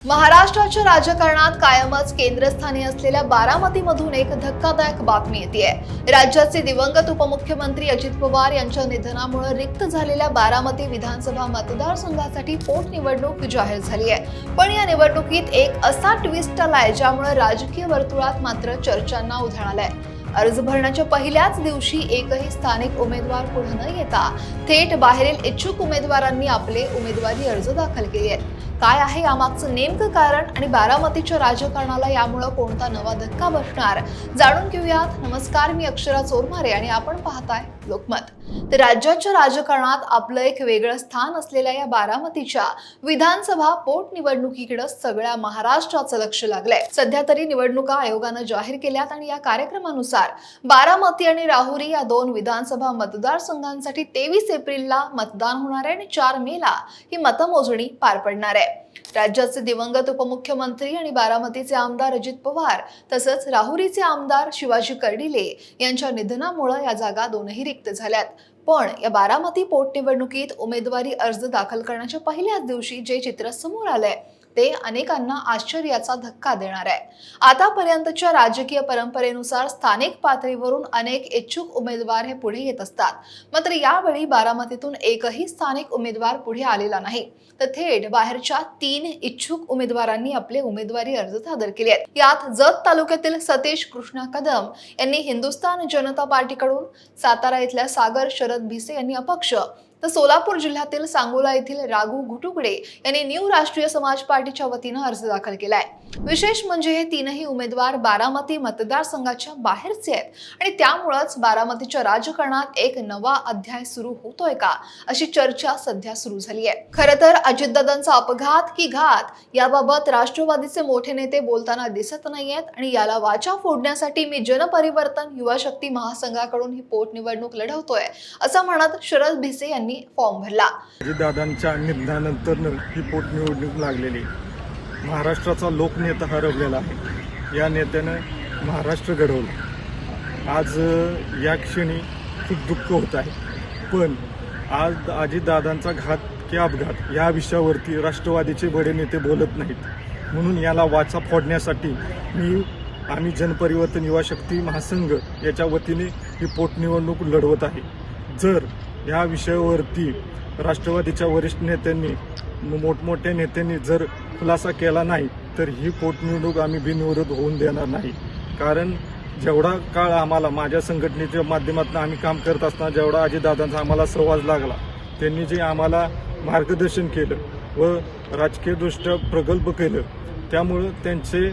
महाराष्ट्राच्या राजकारणात कायमच केंद्रस्थानी असलेल्या बारामतीमधून एक धक्कादायक बातमी येतेय। राज्याचे दिवंगत उपमुख्यमंत्री अजित पवार यांच्या निधनामुळे रिक्त झालेल्या बारामती विधानसभा मतदारसंघासाठी पोटनिवडणूक जाहीर झाली आहे। पण या निवडणुकीत एक असा ट्विस्ट आलाय ज्यामुळे राजकीय वर्तुळात मात्र चर्चांना उधाण आलंय। अर्ज भरण्याच्या पहिल्याच दिवशी एकही स्थानिक उमेदवार पुढे न येता थेट बाहेरील इच्छुक उमेदवारांनी आपले उमेदवारी अर्ज दाखल केले आहेत। काय आहे यामागचं नेमकं कारण आणि बारामतीच्या राजकारणाला यामुळे कोणता नवा धक्का बसणार जाणून घेऊयात। नमस्कार, मी अक्षरा चोरमारे आणि आपण पाहताय लोकमत। तर राज्याच्या राजकारणात आपलं एक वेगळं स्थान असलेल्या या बारामतीच्या विधानसभा पोटनिवडणुकीकडे सगळ्या महाराष्ट्राचं लक्ष लागलंय। सध्या तरी निवडणुका आयोगानं जाहीर केल्यात आणि या कार्यक्रमानुसार बारामती आणि राहुरी या दोन विधानसभा मतदारसंघांसाठी 23 एप्रिलला मतदान होणार आहे आणि 4 मेला ही मतमोजणी पार पडणार आहे। राज्याचे दिवंगत उपमुख्यमंत्री आणि बारामतीचे आमदार अजित पवार तसंच राहुरीचे आमदार शिवाजी कर्डिले यांच्या निधनामुळे या जागा दोनही रिक्त झाल्यात। पण या बारामती पोटनिवडणुकीत उमेदवारी अर्ज दाखल करण्याच्या पहिल्याच दिवशी जे चित्र समोर आलंय ते अनेकांना आश्चर्याचा धक्का देणार आहे। आतापर्यंतच्या राजकीय परंपरेनुसार स्थानिक पातळीवरून अनेक इच्छुक उमेदवार हे पुढे येत असतात, मात्र यावेळी बारामतीतून एकही स्थानिक उमेदवार पुढे आलेला नाही, तर थेट बाहेरच्या 3 इच्छुक उमेदवारांनी आपले उमेदवारी अर्ज सादर केले आहेत। यात जत तालुक्यातील सतीश कृष्णा कदम यांनी हिंदुस्थान जनता पार्टीकडून, सातारा इथल्या सागर शरद भिसे यांनी अपक्ष, तर सोलापूर जिल्ह्यातील सांगोला येथील राघू घुटुकडे यांनी न्यू राष्ट्रीय समाज पार्टीच्या वतीने अर्ज दाखल केलाय। विशेष म्हणजे हे 3ही उमेदवार बारामती मतदारसंघाच्या बाहेरचे आहेत आणि त्यामुळेच बारामतीच्या राजकारणात एक नवा अध्याय सुरू होतोय का अशी चर्चा सध्या सुरू झाली आहे। खरं तर अजितदादांचा अपघात की घात याबाबत राष्ट्रवादीचे मोठे नेते बोलताना दिसत नाहीयेत आणि याला वाचा फोडण्यासाठी मी जनपरिवर्तन युवा शक्ती महासंघाकडून ही पोटनिवडणूक लढवतोय असं म्हणत शरद भिसे यांनी फॉर्म भरला। अजितदादांच्या निधनानंतर ही पोटनिवडणूक लागलेली। महाराष्ट्राचा लोकनेता हरवलेला आहे। या नेत्यानं महाराष्ट्र घडवलं। आज या क्षणी खूप दुःख होत आहे, पण आज अजितदादांचा घात की अपघात या विषयावरती राष्ट्रवादीचे बडे नेते बोलत नाहीत। म्हणून याला वाचा फोडण्यासाठी आम्ही जनपरिवर्तन युवा शक्ती महासंघ याच्या वतीने ही पोटनिवडणूक लढवत आहे। जर या विषयावरती राष्ट्रवादीच्या वरिष्ठ नेत्यांनी, मोठमोठ्या नेत्यांनी जर खुलासा केला नाही तर ही पोटनिवडणूक आम्ही बिनविरोध होऊन देणार नाही। कारण जेवढा काळ आम्हाला माझ्या संघटनेच्या माध्यमातून आम्ही काम करत असताना जेवढा अजितदादांचा आम्हाला सहवास लागला, त्यांनी जे आम्हाला मार्गदर्शन केलं व राजकीयदृष्ट्या प्रगल्भ केलं, त्यामुळं त्यांचे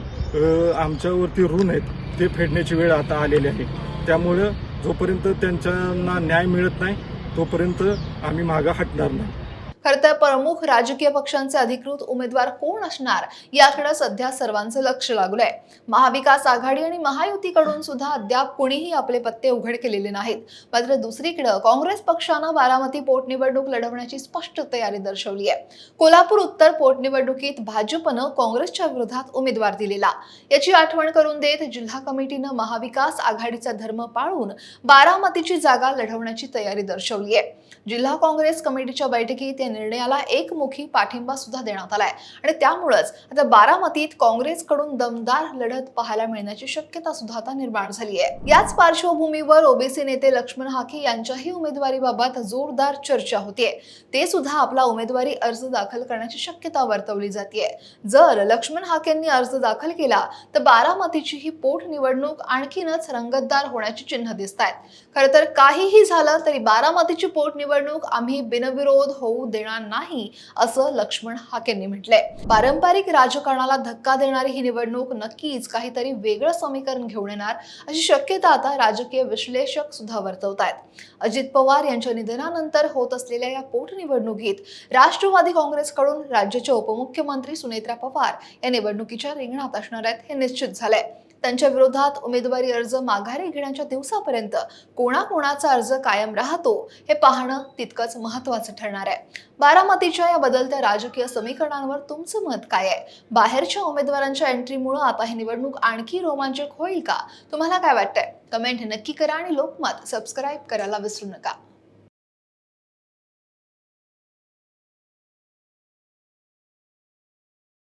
आमच्यावरती ऋण आहेत ते फेडण्याची वेळ आता आलेली आहे। त्यामुळं जोपर्यंत त्यांना न्याय मिळत नाही तोपर्यंत आम्ही मागे हटणार नाही। खरं तर प्रमुख राजकीय पक्षांचे अधिकृत उमेदवार कोण असणार याकडे सध्या सर्वांचं लक्ष लागलंय। महाविकास आघाडी आणि महायुतीकडून सुद्धा अद्याप कोणीही आपले पत्ते उघड केलेले नाहीत। मात्र दुसरीकडे काँग्रेस पक्षानं बारामती पोटनिवडणूक लढवण्याची स्पष्ट तयारी दर्शवली आहे। कोल्हापूर उत्तर पोटनिवडणुकीत भाजपनं काँग्रेसच्या विरोधात उमेदवार दिलेला, याची आठवण करून देत जिल्हा कमिटीनं महाविकास आघाडीचा धर्म पाळून बारामतीची जागा लढवण्याची तयारी दर्शवली आहे। जिल्हा काँग्रेस कमिटीच्या बैठकीत या निर्णयाला एकमुखी पाठिंबा सुद्धा देण्यात आलाय आणि त्यामुळेच आता बारामतीत काँग्रेसकडून दमदार लढत पाहायला मिळण्याची शक्यता सुद्धा आता निर्माण झाली आहे। याच पार्श्वभूमीवर ओबीसी नेते लक्ष्मण हाके यांच्याही उमेदवारीबाबत जोरदार चर्चा होतीये। ते सुद्धा आपला उमेदवारी अर्ज दाखल करण्याची शक्यता वर्तवली जाते। जर लक्ष्मण हाकेंनी अर्ज दाखल केला तर बारामतीची ही पोटनिवडणूक आणखीनच रंगतदार होण्याची चिन्ह दिसत आहेत। खरं तर काहीही झालं तरी बारामतीची पोटनिवडणूक आम्ही बिनविरोध होऊ देणार नाही असं लक्ष्मण हाकेंनी म्हटलंय। पारंपरिक राजकारणाला धक्का देणारी ही निवडणूक नक्कीच काहीतरी वेगळं समीकरण घेऊन येणार अशी शक्यता आता राजकीय विश्लेषक सुद्धा वर्तवतायत। अजित पवार यांच्या निधनानंतर होत असलेल्या या पोटनिवडणुकीत राष्ट्रवादी काँग्रेसकडून राज्याचे उपमुख्यमंत्री सुनेत्रा पवार या निवडणुकीच्या रिंगणात असणार आहेत हे निश्चित झालंय। त्यांच्या विरोधात उमेदवारी अर्ज माघारी घेण्याच्या दिवसापर्यंत कोणाकोणाचा अर्ज कायम राहतो हे पाहणं तितकंच महत्त्वाचं ठरणार आहे। बारामतीच्या या बदलत्या राजकीय समीकरणांवर तुमचं मत काय आहे? बाहेरच्या उमेदवारांच्या एंट्रीमुळे आता ही निवडणूक आणखी रोमांचक होईल का? तुम्हाला काय वाटतंय? कमेंट नक्की करा आणि लोकमत सबस्क्राईब करायला विसरू नका।